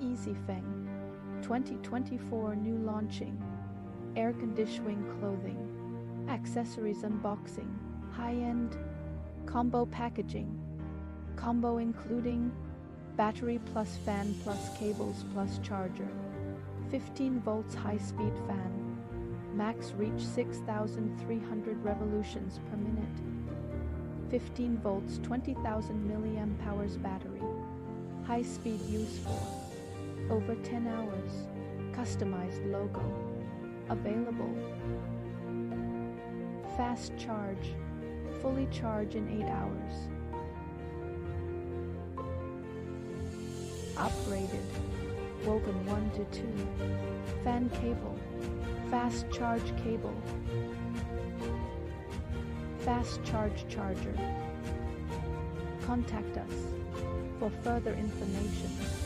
EasyFeng 2024 new launching. Air conditioning clothing. Accessories unboxing. High-end combo packaging. Combo including battery plus fan plus cables plus charger. 15 volts high-speed fan. Max reach 6,300 revolutions per minute. 15 volts 20,000 milliamp hours battery. High speed use for over 10 hours. Customized logo. Available. Fast charge. Fully charge in 8 hours. Upgraded. Woven 1 to 2. Fan cable. Fast charge cable. Fast charge charger. Contact us for further information.